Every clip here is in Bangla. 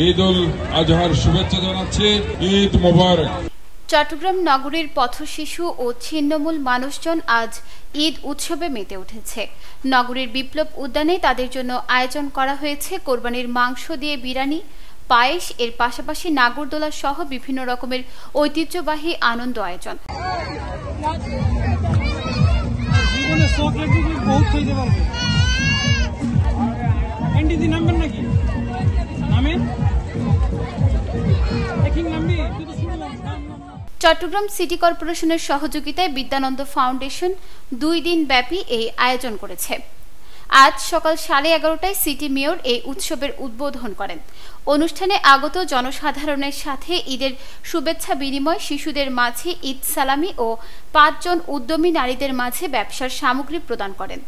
ঈদ উল আজহার শুভেচ্ছা জানাচ্ছি। ঈদ মোবারক। চট্টগ্রাম নগরীর পথশিশু ও ছিন্নমূল মানুষজন আজ ঈদ উৎসবে মেতে উঠেছে। নগরীর বিপ্লব উদ্যানে তাদের জন্য আয়োজন করা হয়েছে কোরবানির মাংস দিয়ে বিরিয়ানি, পায়েস, এর পাশাপাশি নাগরদোলা সহ বিভিন্ন রকমের ঐতিহ্যবাহী আনন্দ আয়োজন। চট্টগ্রাম সিটি কর্পোরেশনের সহযোগিতায় বিদ্যানন্দ ফাউন্ডেশন 2 দিন ব্যাপী এই আয়োজন করেছে। আজ সকাল 11:30টায় সিটি মেয়র এই উৎসবের উদ্বোধন করেন। অনুষ্ঠানে আগত জনসাধারণের সাথে ঈদের শুভেচ্ছা বিনিময়, শিশুদের মাঝে ঈদ সালামি ও 5 জন উদ্যমী নারীদের মাঝে ব্যবসার সামগ্রী প্রদান করেন।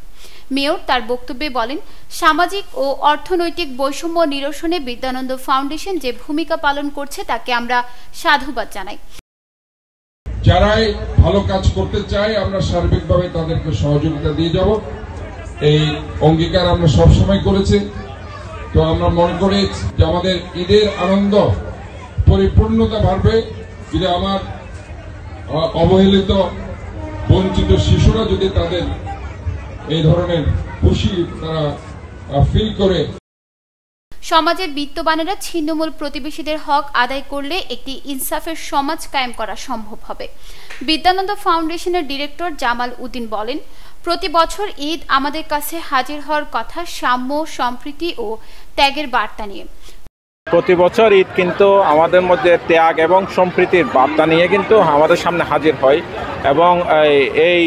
মেয়র তার বক্তব্যে বলেন, সামাজিক ও অর্থনৈতিক বৈষম্য নিরসনে বিদ্যানন্দ ফাউন্ডেশন যে ভূমিকা পালন করছে তাকে আমরা সাধুবাদ জানাই। যারাই ভালো কাজ করতে চায় আমরা সার্বিকভাবে তাদেরকে সহযোগিতা দিয়ে যাব, এই অঙ্গীকার আমরা সবসময় করেছি। তো আমরা মনে করি যে আমাদের ঈদের আনন্দ পরিপূর্ণতা বাড়বে যদি আমার অবহেলিত বঞ্চিত শিশুরা যদি তাদের এই ধরনের খুশি তারা ফিল করে। সমাজের বিত্তবানেরা ছিন্নমূল প্রতিবেশীদের হক আদায় করলে একটি ইনসাফের সমাজ কায়েম করা সম্ভব হবে। বিদ্যানন্দ ফাউন্ডেশনের ডিরেক্টর জামাল উদ্দিন বলেন, প্রতি বছর ঈদ আমাদের কাছে হাজির হওয়ার কথা সাম্য, সম্প্রীতি ও ত্যাগের বার্তা নিয়ে। প্রতি বছর ঈদ কিন্তু আমাদের মধ্যে ত্যাগ এবং সম্প্রীতির বার্তা নিয়ে কিন্তু আমাদের সামনে হাজির হয় এবং এই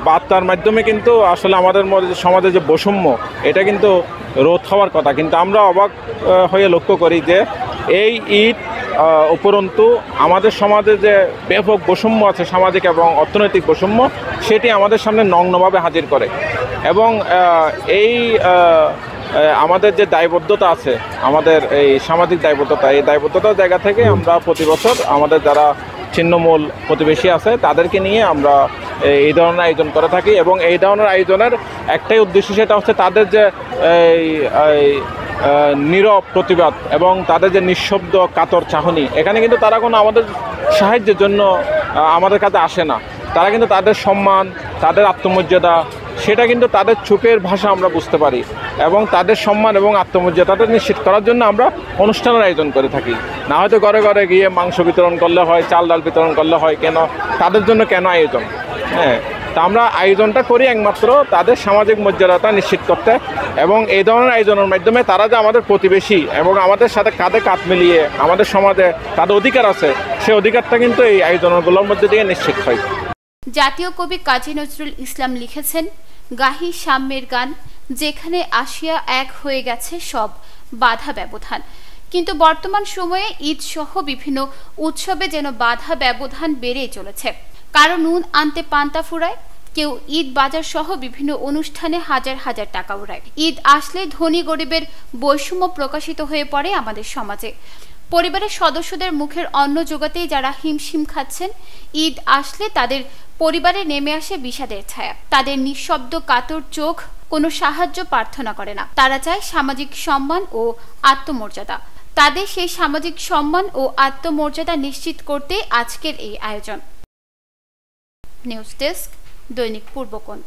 বার্তার মাধ্যমে কিন্তু আসলে আমাদের মধ্যে সমাজে যে বৈষম্য এটা কিন্তু রোধ হওয়ার কথা। কিন্তু আমরা অবাক হয়ে লক্ষ্য করি যে এই ঈদ উপরন্তু আমাদের সমাজে যে ব্যাপক বৈষম্য আছে, সামাজিক এবং অর্থনৈতিক বৈষম্য, সেটি আমাদের সামনে নগ্নভাবে হাজির করে এবং এই আমাদের যে দায়বদ্ধতা আছে, আমাদের এই সামাজিক দায়বদ্ধতা, এই দায়বদ্ধতার জায়গা থেকে আমরা প্রতি বছর আমাদের যারা ছিন্নমূল প্রতিবেশী আছে তাদেরকে নিয়ে আমরা এই ধরনের আয়োজন করে থাকি এবং এই ধরনের আয়োজনের একটাই উদ্দেশ্য, সেটা হচ্ছে তাদের যে নীরব প্রতিবাদ এবং তাদের যে নিঃশব্দ কাতর চাহনি, এখানে কিন্তু তারা কোনো আমাদের সাহায্যের জন্য আমাদের কাছে আসে না। তারা কিন্তু তাদের সম্মান, তাদের আত্মমর্যাদা, সেটা কিন্তু তাদের চোখের ভাষা আমরা বুঝতে পারি এবং তাদের সম্মান এবং আত্মমর্যাদাটা নিশ্চিত করার জন্য আমরা অনুষ্ঠানের আয়োজন করে থাকি। না হয়তো ঘরে ঘরে গিয়ে মাংস বিতরণ করলে হয়, চাল ডাল বিতরণ করলে হয়, কেন তাদের জন্য কেন আয়োজন? হ্যাঁ, তা আমরা আয়োজনটা করি একমাত্র তাদের সামাজিক মর্যাদাটা নিশ্চিত করতে এবং এই ধরনের আয়োজনের মাধ্যমে তারা যে আমাদের প্রতিবেশী এবং আমাদের সাথে কাঁধে কাঁধ মিলিয়ে আমাদের সমাজে তাদের অধিকার আছে, সেই অধিকারটা কিন্তু এই আয়োজনগুলোর মধ্যে দিয়ে নিশ্চিত হয়। জাতীয় কবি কাজী নজরুল ইসলাম লিখেছেন, গাহি সাম্যের গান, যেখানে আসিয়া এক হয়ে গেছে সব বাধা ব্যবধান। কিন্তু বর্তমান সময়ে ঈদ সহ বিভিন্ন উৎসবে যেন বাধা ব্যবধান বেড়েই চলেছে। কারো নুন আনতে পান্তা ফুরায়, কেউ ঈদ বাজার সহ বিভিন্ন অনুষ্ঠানে হাজার হাজার টাকা উড়ায়। ঈদ আসলে ধনী গরিবের বৈষম্য প্রকাশিত হয়ে পড়ে আমাদের সমাজে। পরিবারের সদস্যদের মুখের অন্ন জোগাতেই যারা হিমশিম খাচ্ছেন, ঈদ আসলে তাদের পরিবারে নেমে আসে বিষাদের ছায়া। তাদের নিঃশব্দ কাতর চোখ কোনো সাহায্য প্রার্থনা করে না, তারা চায় সামাজিক সম্মান ও আত্মমর্যাদা। তাদের সেই সামাজিক সম্মান ও আত্মমর্যাদা নিশ্চিত করতে আজকের এই আয়োজন। নিউজ ডেস্ক, দৈনিক পূর্বকোণ।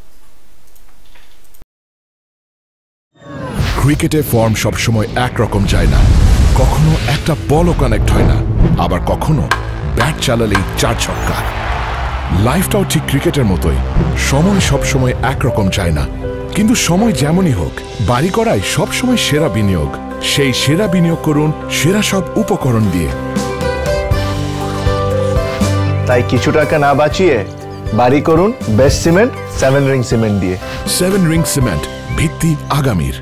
ক্রিকেটে ফর্ম সবসময় একরকম যায় না, কখনো একটা বলও কানেক্ট হয় না, আবার কখনো ব্যাট চালালেই 4 ছক্কা। লাইফটাও ঠিক ক্রিকেটের মতোই, সময় সবসময় একরকম যায় না, কিন্তু সময় যেমনই হোক বাড়ি করাই সবসময় সেরা বিনিয়োগ। সেই সেরা বিনিয়োগ করুন সেরা সব উপকরণ দিয়ে। তাই কিছু টাকা না বাঁচিয়ে বাড়ি করুন বেস্ট সিমেন্ট 7 রিং সিমেন্ট দিয়ে। 7 রিং সিমেন্ট, ভিত্তি আগামীর।